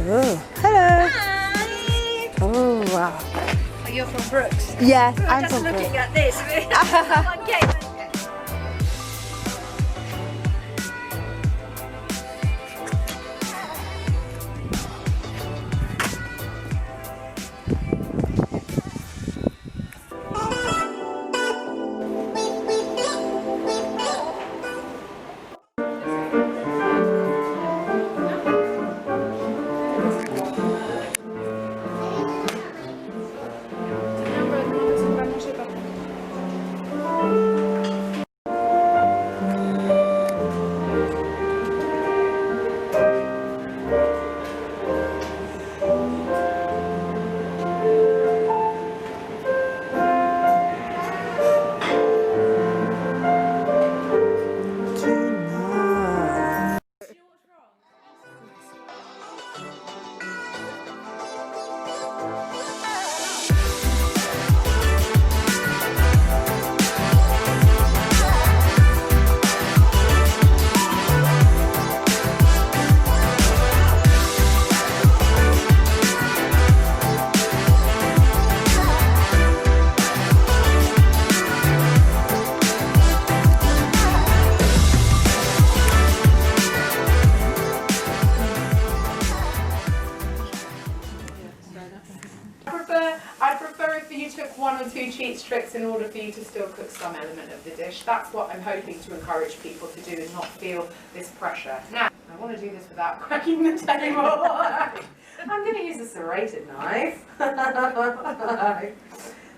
Oh, hello. Hi. Oh, wow. Oh, you're from Brooks? Yes, I'm I'm just from looking Brooks. at this. Okay. I prefer if you took one or two cheat tricks in order for you to still cook some element of the dish. That's what I'm hoping to encourage people to do and not feel this pressure. Now, I want to do this without cracking the table. I'm going to use a serrated knife.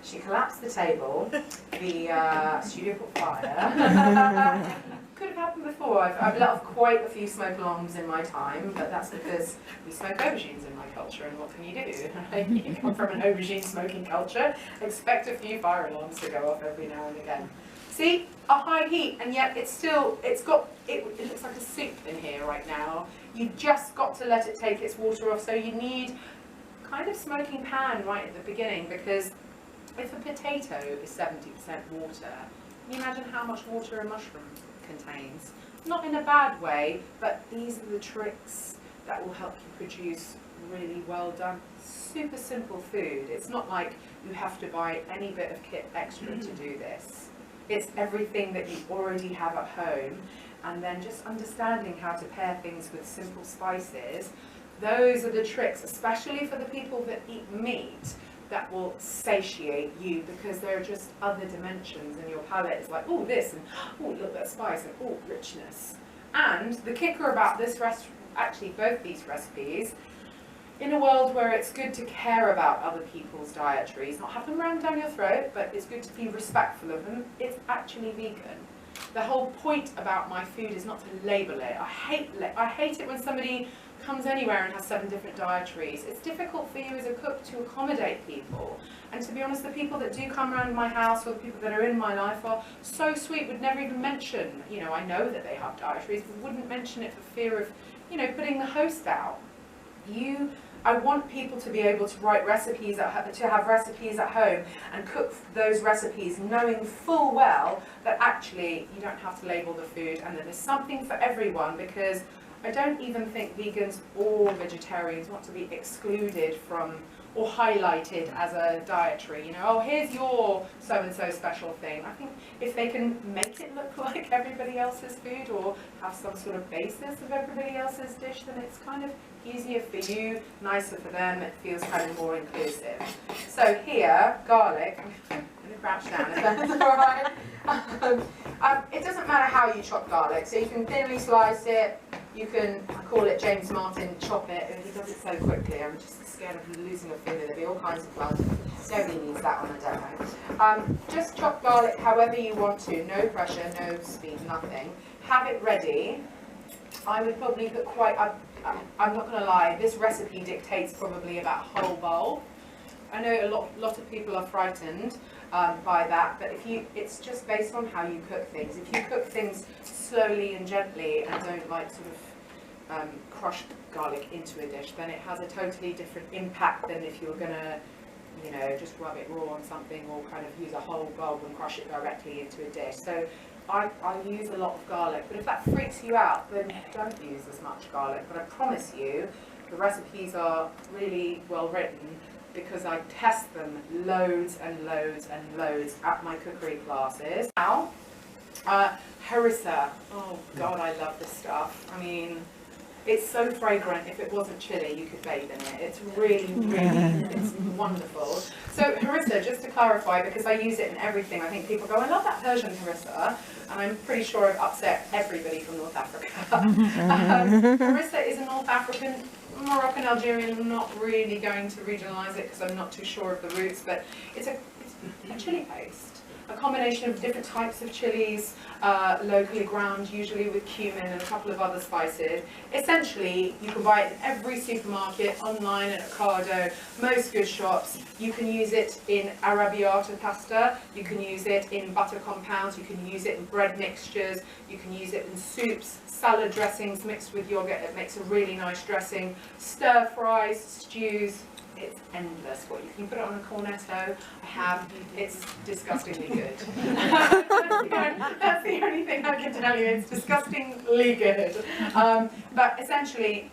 She collapsed the table. The studio caught fire. Could have happened before. I've let off quite a few smoke alarms in my time, but that's because we smoke aubergines in my culture, and what can you do? You come from an aubergine smoking culture, expect a few fire alarms to go off every now and again. See, a high heat, and yet it looks like a soup in here right now. You just got to let it take its water off, so you need kind of smoking pan right at the beginning, because if a potato is 70% water, can you imagine how much water a mushroom contains? Not in a bad way, but these are the tricks that will help you produce really well done, super simple food. It's not like you have to buy any bit of kit extra to do this. It's everything that you already have at home, and then just understanding how to pair things with simple spices. Those are the tricks, especially for the people that eat meat, that will satiate you, because there are just other dimensions, and your palate is like, oh, this, and oh, look, that spice, and oh, richness. And the kicker about this actually both these recipes, in a world where it's good to care about other people's dietaries, not have them rammed down your throat, but it's good to be respectful of them, it's actually vegan. The whole point about my food is not to label it. I hate it when somebody comes anywhere and has 7 different dietaries. It's difficult for you as a cook to accommodate people. And to be honest, the people that do come around my house, or the people that are in my life, are so sweet, would never even mention, you know, I know that they have dietaries, but wouldn't mention it for fear of, you know, putting the host out. I want people to be able to write recipes, to have recipes at home and cook those recipes knowing full well that actually you don't have to label the food, and that there's something for everyone, because I don't even think vegans or vegetarians want to be excluded from or highlighted as a dietary, you know, oh, here's your so-and-so special thing. I think if they can make it look like everybody else's food, or have some sort of basis of everybody else's dish, then it's kind of easier for you, nicer for them, it feels kind of more inclusive. So here, garlic, I'm going to crouch down if that's alright. It doesn't matter how you chop garlic, so you can thinly slice it, you can, I call it James Martin, chop it, and he does it so quickly, I'm just scared of losing a finger. There'll be all kinds of blood. Nobody needs that on a demo. Just chop garlic however you want to, no pressure, no speed, nothing. Have it ready. I would probably put I'm not going to lie, this recipe dictates probably about a whole bowl. I know a lot of people are frightened by that, but it's just based on how you cook things. If you cook things slowly and gently and don't like sort of crush garlic into a dish, then it has a totally different impact than if you're going to, you know, just rub it raw on something, or kind of use a whole bulb and crush it directly into a dish. So I use a lot of garlic, but if that freaks you out, then don't use as much garlic. But I promise you, The recipes are really well written because I test them loads and loads and loads at my cookery classes. Now, harissa. Oh God, I love this stuff. I mean, it's so fragrant. If it wasn't chili, you could bathe in it. It's really, it's wonderful. So harissa, just to clarify, because I use it in everything, I think people go, I love that Persian harissa, and I'm pretty sure I've upset everybody from North Africa. Harissa is a North African, Moroccan, Algerian. I'm not really going to regionalise it because I'm not too sure of the roots, but it's a chili paste. A combination of different types of chilies, locally ground, usually with cumin and a couple of other spices. Essentially, you can buy it in every supermarket, online at Ocado, most good shops. You can use it in arrabbiata pasta, you can use it in butter compounds, you can use it in bread mixtures, you can use it in soups, salad dressings mixed with yogurt. It makes a really nice dressing. Stir fries, stews. It's endless. What you can put it on a cornetto. I have. It's disgustingly good. That's the only thing I can tell you. It's disgustingly good. But essentially,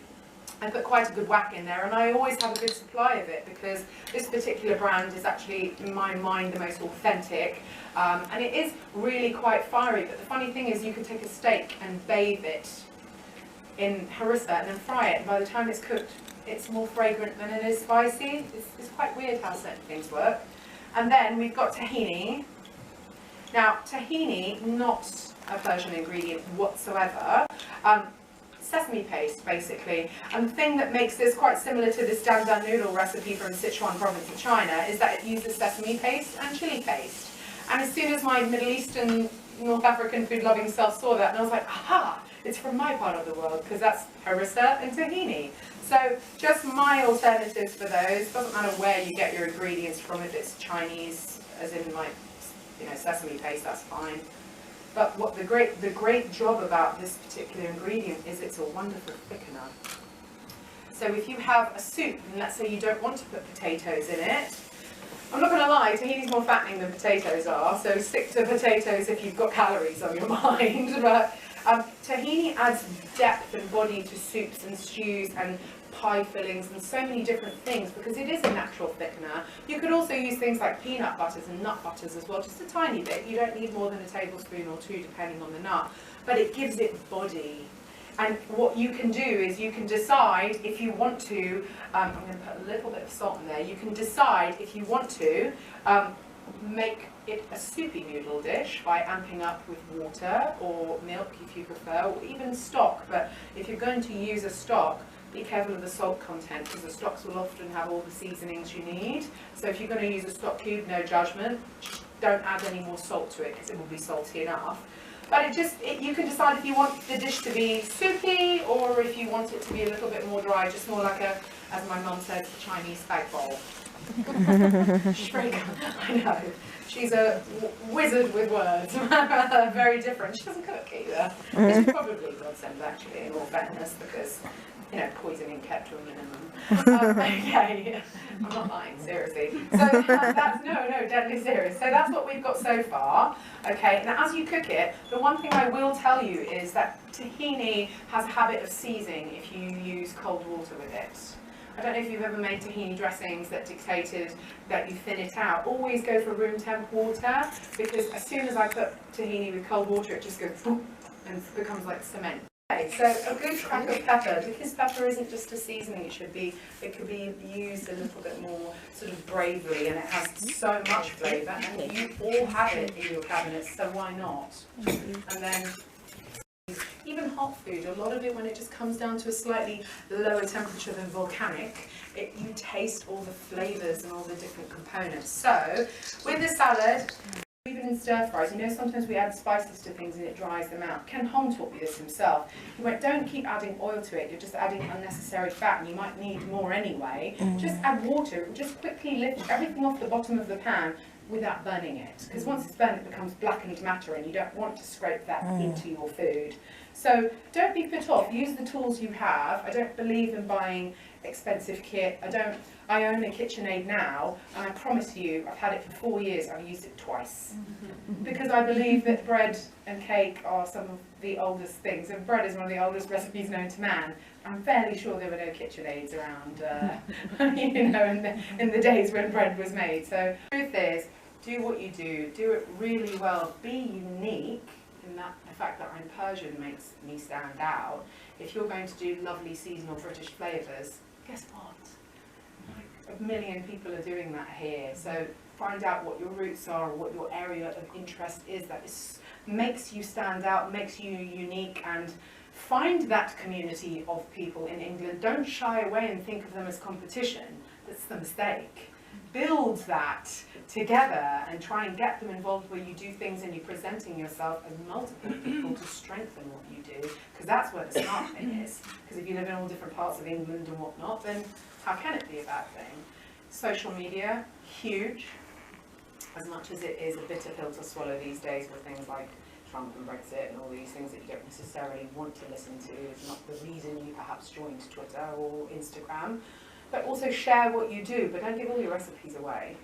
I put quite a good whack in there, and I always have a good supply of it because this particular brand is actually, in my mind, the most authentic. And it is really quite fiery. But the funny thing is, you can take a steak and bathe it in harissa and then fry it. And by the time it's cooked, it's more fragrant than it is spicy. It's quite weird how certain things work. And then we've got tahini. Now, tahini, not a Persian ingredient whatsoever. Sesame paste, basically. And the thing that makes this quite similar to this dan dan noodle recipe from Sichuan province of China is that it uses sesame paste and chili paste. And as soon as my Middle Eastern, North African food-loving self saw that, and I was like, aha, it's from my part of the world, because that's harissa and tahini. So just my alternatives for those. Doesn't matter where you get your ingredients from. If it's Chinese, as in like, you know, sesame paste, that's fine. But what the great job about this particular ingredient is it's a wonderful thickener. So if you have a soup, and let's say you don't want to put potatoes in it, I'm not going to lie, tahini's more fattening than potatoes are, so stick to potatoes if you've got calories on your mind. But tahini adds depth and body to soups and stews and pie fillings and so many different things because it is a natural thickener. You could also use things like peanut butters and nut butters as well, just a tiny bit. You don't need more than a tablespoon or two depending on the nut, but it gives it body. And what you can do is you can decide if you want to, I'm going to put a little bit of salt in there, you can decide if you want to make it a soupy noodle dish by amping up with water or milk if you prefer, or even stock. But if you're going to use a stock, be careful of the salt content because the stocks will often have all the seasonings you need. So if you're going to use a stock cube, no judgment, just don't add any more salt to it because it will be salty enough. But you can decide if you want the dish to be soupy or if you want it to be a little bit more dry, just more like a, as my mum says, a Chinese spag bowl. She's very good. I know. She's a wizard with words. Very different. She doesn't cook either. She's probably godsend actually, in all fairness, because, you know, poisoning kept to a minimum. Okay, I'm not lying, seriously. So that's, no, deadly serious. So that's what we've got so far. Okay, now as you cook it, the one thing I will tell you is that tahini has a habit of seizing if you use cold water with it. I don't know if you've ever made tahini dressings that dictated that you thin it out. Always go for room temp water because as soon as I put tahini with cold water, it just goes boom and becomes like cement. Okay, so a good crack of pepper, because pepper isn't just a seasoning, it could be used a little bit more sort of bravely, and it has so much flavour, and you all have it in your cabinets, so why not? And then even hot food, a lot of it when it just comes down to a slightly lower temperature than volcanic, you taste all the flavours and all the different components. So with the salad, even in stir fries, you know, sometimes we add spices to things and it dries them out. Ken Hong taught me this himself. He went, don't keep adding oil to it, you're just adding unnecessary fat and you might need more anyway. Just add water, just quickly lift everything off the bottom of the pan without burning it. Because once it's burnt, it becomes blackened matter and you don't want to scrape that into your food. So don't be put off, use the tools you have. I don't believe in buying expensive kit. I own a KitchenAid now, and I promise you, I've had it for 4 years. I've used it twice because I believe that bread and cake are some of the oldest things, and bread is one of the oldest recipes known to man. I'm fairly sure there were no KitchenAids around, you know, in the days when bread was made. So the truth is, do what you do it really well, be unique. And that the fact that I'm Persian makes me stand out. If you're going to do lovely seasonal British flavours, guess what? Like 1 million people are doing that here. So find out what your roots are, what your area of interest is that makes you stand out, makes you unique, and find that community of people in England. Don't shy away and think of them as competition. That's the mistake. Build that together and try and get them involved where you do things and you're presenting yourself as multiple people to strengthen what you do, because that's where the smart thing is. Because if you live in all different parts of England and whatnot, then how can it be a bad thing? Social media, huge, as much as it is a bitter pill to swallow these days with things like Trump and Brexit and all these things that you don't necessarily want to listen to. It's not the reason you perhaps joined Twitter or Instagram. But also share what you do, but don't give all your recipes away.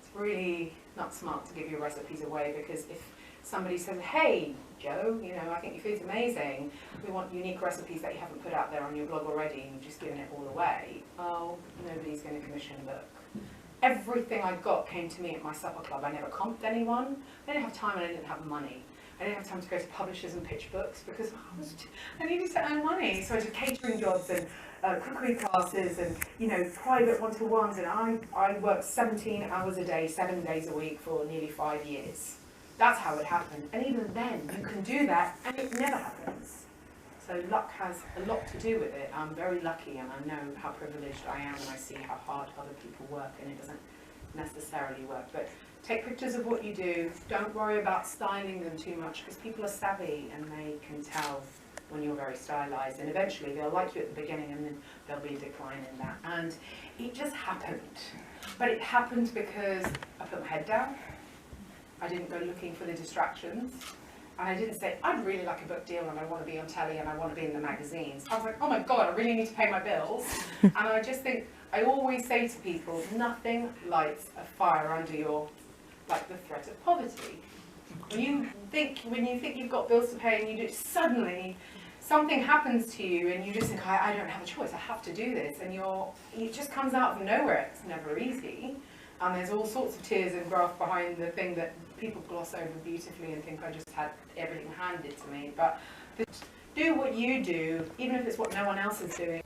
It's really not smart to give your recipes away, because if somebody says, hey, Joe, you know, I think your food's amazing, we want unique recipes that you haven't put out there on your blog already and you've just given it all away, oh, nobody's going to commission a book. Everything I got came to me at my supper club. I never comped anyone. I didn't have time and I didn't have money. I didn't have time to go to publishers and pitch books because I needed to earn money. So I did catering jobs and cookery classes and, you know, private one-to-ones, and I worked 17 hours a day, 7 days a week for nearly 5 years. That's how it happened. And even then, you can do that and it never happens. So luck has a lot to do with it. I'm very lucky, and I know how privileged I am, and I see how hard other people work, and it doesn't necessarily work. But take pictures of what you do. Don't worry about styling them too much, because people are savvy and they can tell when you're very stylized, and eventually they'll like you at the beginning and then there'll be a decline in that. And it just happened. But it happened because I put my head down. I didn't go looking for the distractions. And I didn't say, I'd really like a book deal and I want to be on telly and I want to be in the magazines. I was like, oh my God, I really need to pay my bills. And I just think, I always say to people, nothing lights a fire under your, like the threat of poverty. When you think you've got bills to pay and you do, suddenly something happens to you and you just think, I don't have a choice, I have to do this. And it just comes out of nowhere. It's never easy. And there's all sorts of tears and graft behind the thing that people gloss over beautifully and think I just had everything handed to me. But do what you do, even if it's what no one else is doing.